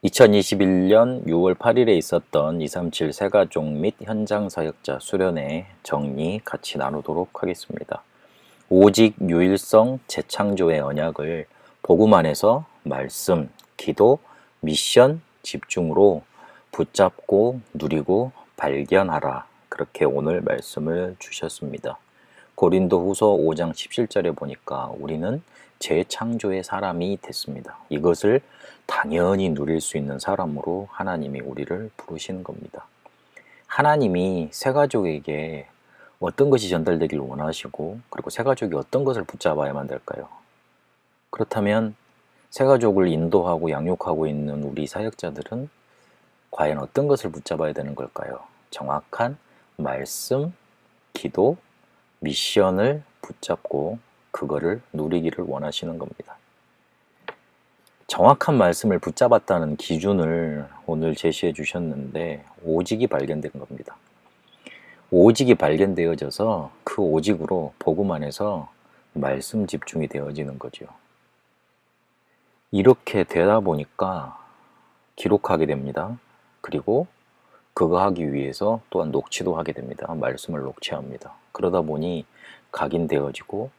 2021년 6월 8일에 있었던 237 세가족 및 현장 사역자 수련회 정리 같이 나누도록 하겠습니다. 오직 유일성 재창조의 언약을 복음 안에서 말씀, 기도, 미션, 집중으로 붙잡고 누리고 발견하라. 그렇게 오늘 말씀을 주셨습니다. 고린도후서 5장 17절에 보니까 우리는 재창조의 사람이 됐습니다. 이것을 당연히 누릴 수 있는 사람으로 하나님이 우리를 부르시는 겁니다. 하나님이 새가족에게 어떤 것이 전달되기를 원하시고, 그리고 새가족이 어떤 것을 붙잡아야만 될까요? 그렇다면 새가족을 인도하고 양육하고 있는 우리 사역자들은 과연 어떤 것을 붙잡아야 되는 걸까요? 정확한 말씀, 기도, 미션을 붙잡고 그거를 누리기를 원하시는 겁니다. 정확한 말씀을 붙잡았다는 기준을 오늘 제시해 주셨는데, 오직이 발견된 겁니다. 오직이 발견되어져서 그 오직으로 복음 안에서 말씀 집중이 되어지는 거죠. 이렇게 되다 보니까 기록하게 됩니다. 그리고 그거 하기 위해서 또한 녹취도 하게 됩니다. 말씀을 녹취합니다. 그러다 보니 각인되어지고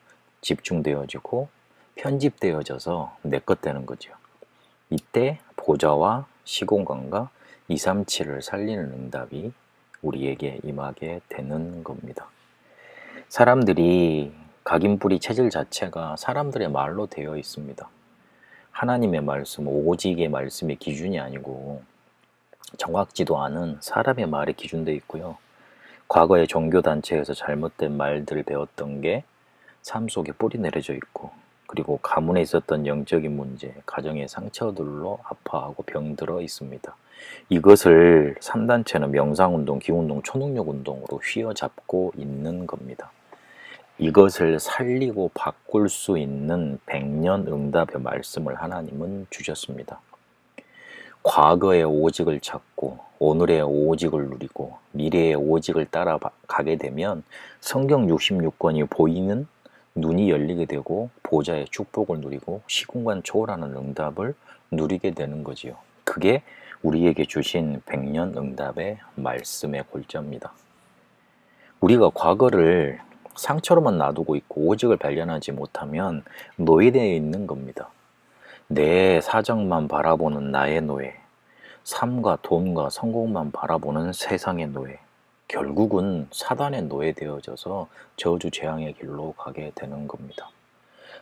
집중되어지고 편집되어져서 내 것 되는 거죠. 이때 보좌와 시공간과 237을 살리는 응답이 우리에게 임하게 되는 겁니다. 사람들이 각인뿌리 체질 자체가 사람들의 말로 되어 있습니다. 하나님의 말씀, 오직의 말씀의 기준이 아니고 정확지도 않은 사람의 말에 기준되어 있고요. 과거의 종교단체에서 잘못된 말들을 배웠던 게 삶 속에 뿌리 내려져 있고, 그리고 가문에 있었던 영적인 문제, 가정의 상처들로 아파하고 병들어 있습니다. 이것을 3단체는 명상운동, 기운동, 초능력운동으로 휘어잡고 있는 겁니다. 이것을 살리고 바꿀 수 있는 백년응답의 말씀을 하나님은 주셨습니다. 과거의 오직을 찾고 오늘의 오직을 누리고 미래의 오직을 따라가게 되면 성경 66권이 보이는 눈이 열리게 되고 보좌의 축복을 누리고 시공간 초월하는 응답을 누리게 되는 거지요. 그게 우리에게 주신 백년응답의 말씀의 골자입니다. 우리가 과거를 상처로만 놔두고 있고 오직을 발견하지 못하면 노예되어 있는 겁니다. 내 사정만 바라보는 나의 노예, 삶과 돈과 성공만 바라보는 세상의 노예, 결국은 사단의 노예되어져서 저주 재앙의 길로 가게 되는 겁니다.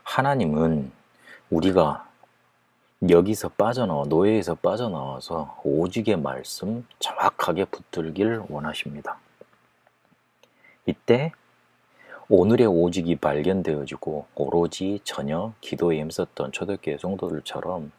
하나님은 우리가 여기서 빠져나와, 노예에서 빠져나와서 오직의 말씀 정확하게 붙들길 원하십니다. 이때 오늘의 오직이 발견되어지고 오로지 전혀 기도에 힘썼던 초대교회 성도들처럼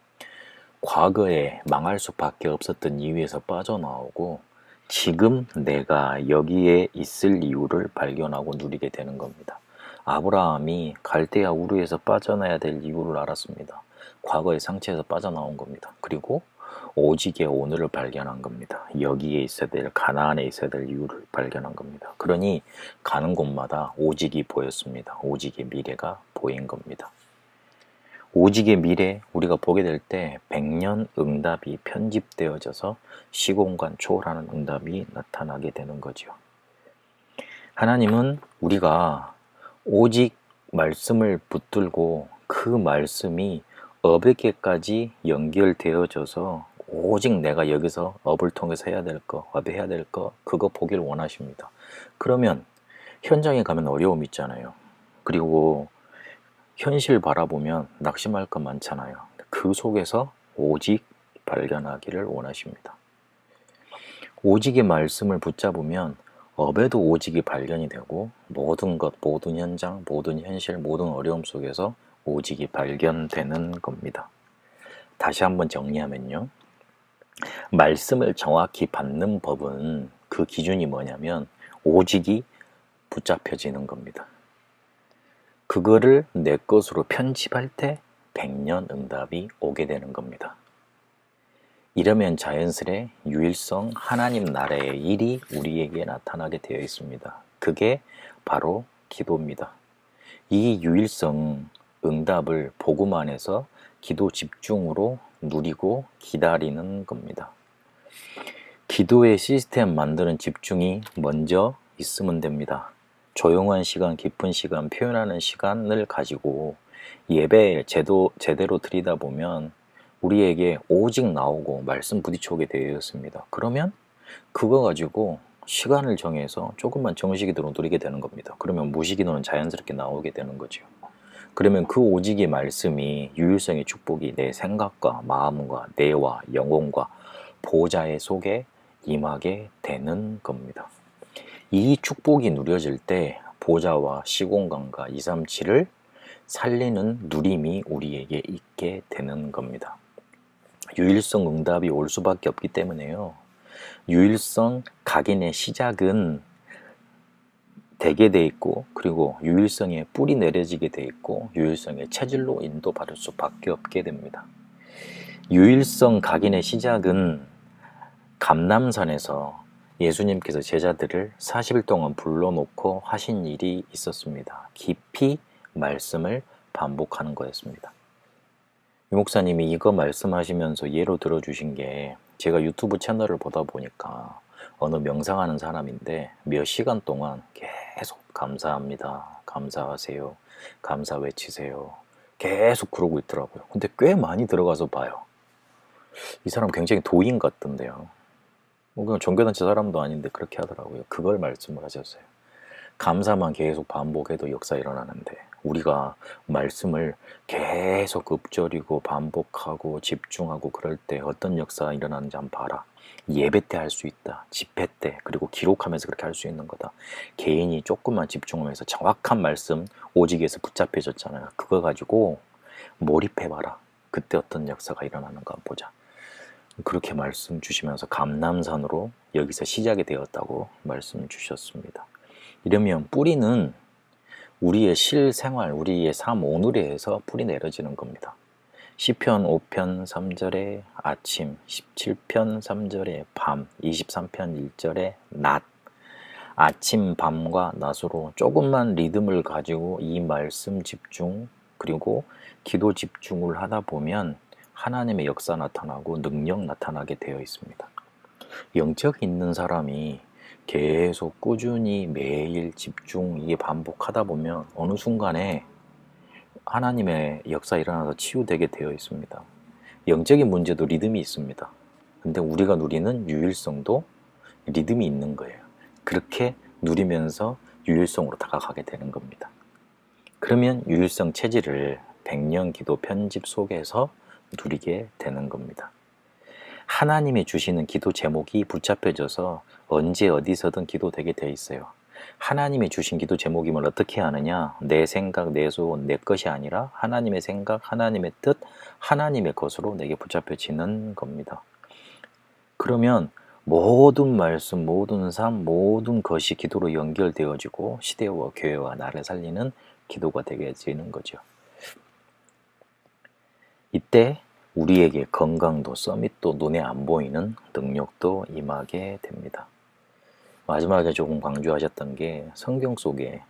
과거에 망할 수밖에 없었던 이유에서 빠져나오고 지금 내가 여기에 있을 이유를 발견하고 누리게 되는 겁니다. 아브라함이 갈대아 우르에서 빠져나야 될 이유를 알았습니다. 과거의 상처에서 빠져나온 겁니다. 그리고 오직의 오늘을 발견한 겁니다. 여기에 있어야 될, 가나안에 있어야 될 이유를 발견한 겁니다. 그러니 가는 곳마다 오직이 보였습니다. 오직의 미래가 보인 겁니다. 오직의 미래 우리가 보게 될 때 백년 응답이 편집되어져서 시공간 초월하는 응답이 나타나게 되는 거죠. 하나님은 우리가 오직 말씀을 붙들고 그 말씀이 업에게까지 연결되어져서 오직 내가 여기서 업을 통해서 해야 될 거, 업에 해야 될 거, 그거 보기를 원하십니다. 그러면 현장에 가면 어려움이 있잖아요. 그리고 현실 바라보면 낙심할 것 많잖아요. 그 속에서 오직 발견하기를 원하십니다. 오직의 말씀을 붙잡으면 업에도 오직이 발견이 되고 모든 것, 모든 현장, 모든 현실, 모든 어려움 속에서 오직이 발견되는 겁니다. 다시 한번 정리하면요. 말씀을 정확히 받는 법은 그 기준이 뭐냐면 오직이 붙잡혀지는 겁니다. 그거를 내 것으로 편집할 때 백년응답이 오게 되는 겁니다. 이러면 자연스레 유일성 하나님 나라의 일이 우리에게 나타나게 되어 있습니다. 그게 바로 기도입니다. 이 유일성 응답을 복음 안에서 기도 집중으로 누리고 기다리는 겁니다. 기도의 시스템 만드는 집중이 먼저 있으면 됩니다. 조용한 시간, 깊은 시간, 표현하는 시간을 가지고 예배 제대로 드리다 보면 우리에게 오직 나오고 말씀 부딪혀오게 되어 있습니다. 그러면 그거 가지고 시간을 정해서 조금만 정식기도로 누리게 되는 겁니다. 그러면 무식기도는 자연스럽게 나오게 되는 거죠. 그러면 그 오직의 말씀이 유일성의 축복이 내 생각과 마음과 뇌와 영혼과 보좌의 속에 임하게 되는 겁니다. 이 축복이 누려질 때 보좌와 시공간과 237을 살리는 누림이 우리에게 있게 되는 겁니다. 유일성 응답이 올 수밖에 없기 때문에요. 유일성 각인의 시작은 되게 돼 있고, 그리고 유일성의 뿌리 내려지게 돼 있고, 유일성의 체질로 인도받을 수밖에 없게 됩니다. 유일성 각인의 시작은 감람산에서 예수님께서 제자들을 40일 동안 불러놓고 하신 일이 있었습니다. 깊이 말씀을 반복하는 거였습니다. 유 목사님이 이거 말씀하시면서 예로 들어주신 게, 제가 유튜브 채널을 보다 보니까 어느 명상하는 사람인데 몇 시간 동안 계속 감사합니다, 감사하세요, 감사 외치세요, 계속 그러고 있더라고요. 근데 꽤 많이 들어가서 봐요. 이 사람 굉장히 도인 같던데요. 그냥 종교단체 사람도 아닌데 그렇게 하더라고요. 그걸 말씀을 하셨어요. 감사만 계속 반복해도 역사 일어나는데, 우리가 말씀을 계속 읊조리고 반복하고 집중하고 그럴 때 어떤 역사가 일어나는지 한번 봐라. 예배 때 할 수 있다. 집회 때, 그리고 기록하면서 그렇게 할 수 있는 거다. 개인이 조금만 집중하면서 정확한 말씀, 오직에서 붙잡혀졌잖아요. 그거 가지고 몰입해봐라. 그때 어떤 역사가 일어나는가 한번 보자. 그렇게 말씀 주시면서 감람산으로 여기서 시작이 되었다고 말씀 주셨습니다. 이러면 뿌리는 우리의 실생활, 우리의 삶 오늘에서 뿌리 내려지는 겁니다. 시편 5편 3절에 아침, 17편 3절에 밤, 23편 1절에 낮. 아침, 밤과 낮으로 조금만 리듬을 가지고 이 말씀 집중, 그리고 기도 집중을 하다 보면 하나님의 역사 나타나고 능력 나타나게 되어 있습니다. 영적 있는 사람이 계속 꾸준히 매일 집중 이게 반복하다 보면 어느 순간에 하나님의 역사 일어나서 치유되게 되어 있습니다. 영적인 문제도 리듬이 있습니다. 근데 우리가 누리는 유일성도 리듬이 있는 거예요. 그렇게 누리면서 유일성으로 다가가게 되는 겁니다. 그러면 유일성 체질을 100년 기도 편집 속에서 누리게 되는 겁니다. 하나님이 주시는 기도 제목이 붙잡혀져서 언제 어디서든 기도되게 돼 있어요. 하나님이 주신 기도 제목임을 어떻게 아느냐? 내 생각, 내 소원, 내 것이 아니라 하나님의 생각, 하나님의 뜻, 하나님의 것으로 내게 붙잡혀지는 겁니다. 그러면 모든 말씀, 모든 삶, 모든 것이 기도로 연결되어지고 시대와 교회와 나를 살리는 기도가 되게 되는 거죠. 이때 우리에게 건강도 서밋도 눈에 안 보이는 능력도 임하게 됩니다. 마지막에 조금 강조하셨던 게 성경 속에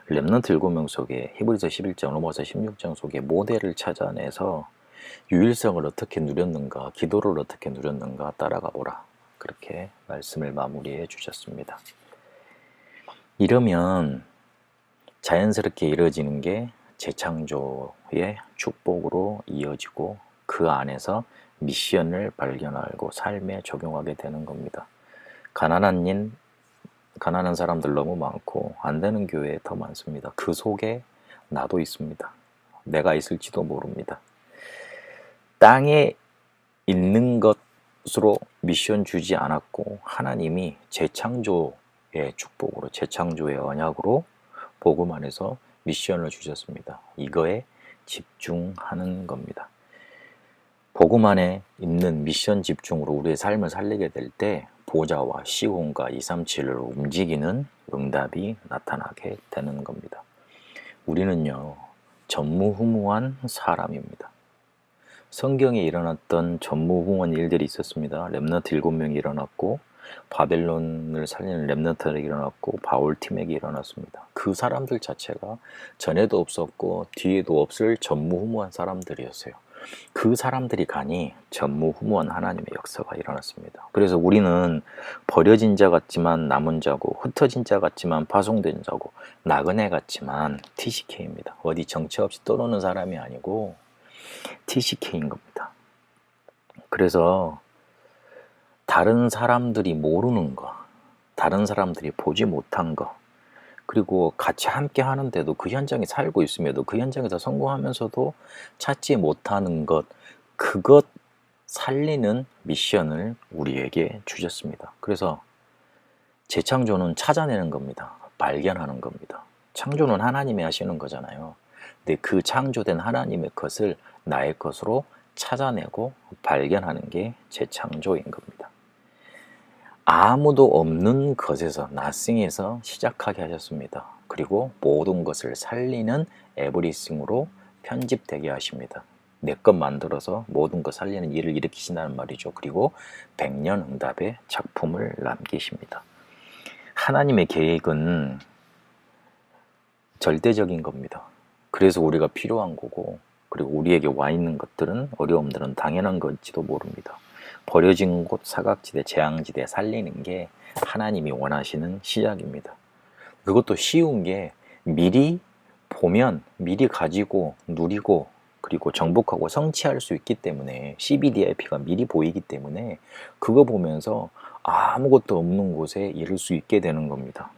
렘넌트 7명 속에 히브리서 11장, 로마서 16장 속에 모델을 찾아내서 유일성을 어떻게 누렸는가, 기도를 어떻게 누렸는가 따라가 보라. 그렇게 말씀을 마무리해 주셨습니다. 이러면 자연스럽게 이루어지는 게 재창조의 축복으로 이어지고 그 안에서 미션을 발견하고 삶에 적용하게 되는 겁니다. 가난한 사람들 너무 많고 안 되는 교회 더 많습니다. 그 속에 나도 있습니다. 내가 있을지도 모릅니다. 땅에 있는 것으로 미션 주지 않았고 하나님이 재창조의 축복으로, 재창조의 언약으로 복음 안에서 미션을 주셨습니다. 이거에 집중하는 겁니다. 복음 안에 있는 미션 집중으로 우리의 삶을 살리게 될 때 보좌와 시온과 237을 움직이는 응답이 나타나게 되는 겁니다. 우리는요, 전무후무한 사람입니다. 성경에 일어났던 전무후무한 일들이 있었습니다. 렘넌트 7명이 일어났고 바벨론을 살리는 렘넌트가 일어났고 바울팀에게 일어났습니다. 그 사람들 자체가 전에도 없었고 뒤에도 없을 전무후무한 사람들이었어요. 그 사람들이 가니 전무후무한 하나님의 역사가 일어났습니다. 그래서 우리는 버려진 자 같지만 남은 자고, 흩어진 자 같지만 파송된 자고, 나그네 같지만 TCK입니다. 어디 정체 없이 떠도는 사람이 아니고 TCK인 겁니다. 그래서 다른 사람들이 모르는 거, 다른 사람들이 보지 못한 거, 그리고 같이 함께 하는데도 그 현장에 살고 있음에도 그 현장에서 성공하면서도 찾지 못하는 것, 그것 살리는 미션을 우리에게 주셨습니다. 그래서 재창조는 찾아내는 겁니다. 발견하는 겁니다. 창조는 하나님이 하시는 거잖아요. 근데 그 창조된 하나님의 것을 나의 것으로 찾아내고 발견하는 게 재창조인 겁니다. 아무도 없는 것에서, nothing에서 시작하게 하셨습니다. 그리고 모든 것을 살리는 everything으로 편집되게 하십니다. 내 것 만들어서 모든 것 살리는 일을 일으키신다는 말이죠. 그리고 백년응답의 작품을 남기십니다. 하나님의 계획은 절대적인 겁니다. 그래서 우리가 필요한 거고, 그리고 우리에게 와 있는 것들은, 어려움들은 당연한 건지도 모릅니다. 버려진 곳, 사각지대, 재앙지대 살리는 게 하나님이 원하시는 시작입니다. 그것도 쉬운 게 미리 보면, 미리 가지고 누리고, 그리고 정복하고 성취할 수 있기 때문에, CBDIP가 미리 보이기 때문에 그거 보면서 아무것도 없는 곳에 이를 수 있게 되는 겁니다.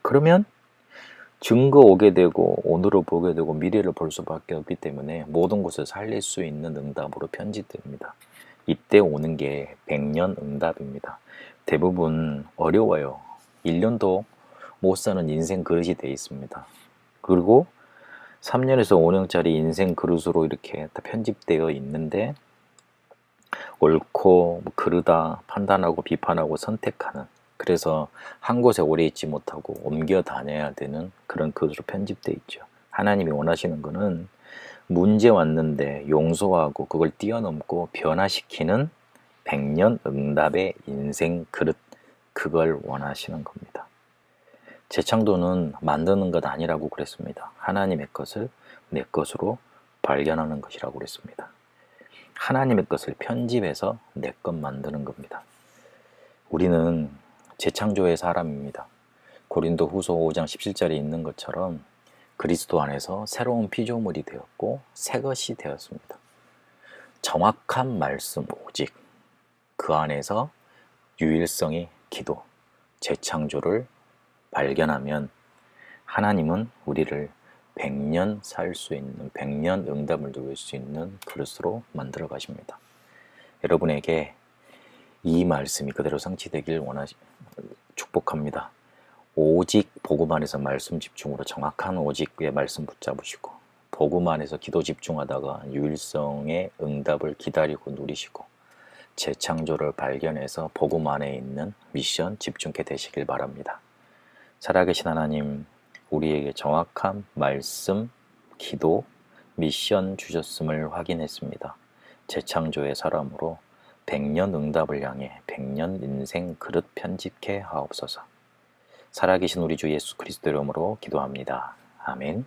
그러면 증거 오게 되고, 오늘을 보게 되고, 미래를 볼 수밖에 없기 때문에 모든 것을 살릴 수 있는 응답으로 편집됩니다. 이때 오는 게 백년응답입니다. 대부분 어려워요. 1년도 못 사는 인생 그릇이 돼 있습니다. 그리고 3년에서 5년짜리 인생 그릇으로 이렇게 다 편집되어 있는데, 옳고 그르다 판단하고 비판하고 선택하는, 그래서 한 곳에 오래 있지 못하고 옮겨 다녀야 되는 그런 그릇으로 편집되어 있죠. 하나님이 원하시는 거는 문제 왔는데 용서하고 그걸 뛰어넘고 변화시키는 백년응답의 인생 그릇, 그걸 원하시는 겁니다. 재창조는 만드는 것 아니라고 그랬습니다. 하나님의 것을 내 것으로 발견하는 것이라고 그랬습니다. 하나님의 것을 편집해서 내 것 만드는 겁니다. 우리는 재창조의 사람입니다. 고린도 후서 5장 17절에 있는 것처럼 그리스도 안에서 새로운 피조물이 되었고 새 것이 되었습니다. 정확한 말씀 오직, 그 안에서 유일성의 기도, 재창조를 발견하면 하나님은 우리를 100년 살 수 있는, 100년 응답을 누릴 수 있는 그릇으로 만들어 가십니다. 여러분에게 이 말씀이 그대로 성취되길 축복합니다. 오직 복음 안에서 말씀 집중으로 정확한 오직의 말씀 붙잡으시고, 복음 안에서 기도 집중하다가 유일성의 응답을 기다리고 누리시고, 재창조를 발견해서 복음 안에 있는 미션 집중케 되시길 바랍니다. 살아계신 하나님, 우리에게 정확한 말씀, 기도, 미션 주셨음을 확인했습니다. 재창조의 사람으로 100년 응답을 향해 100년 인생 그릇 편집케 하옵소서. 살아계신 우리 주 예수 그리스도 이름으로 기도합니다. 아멘.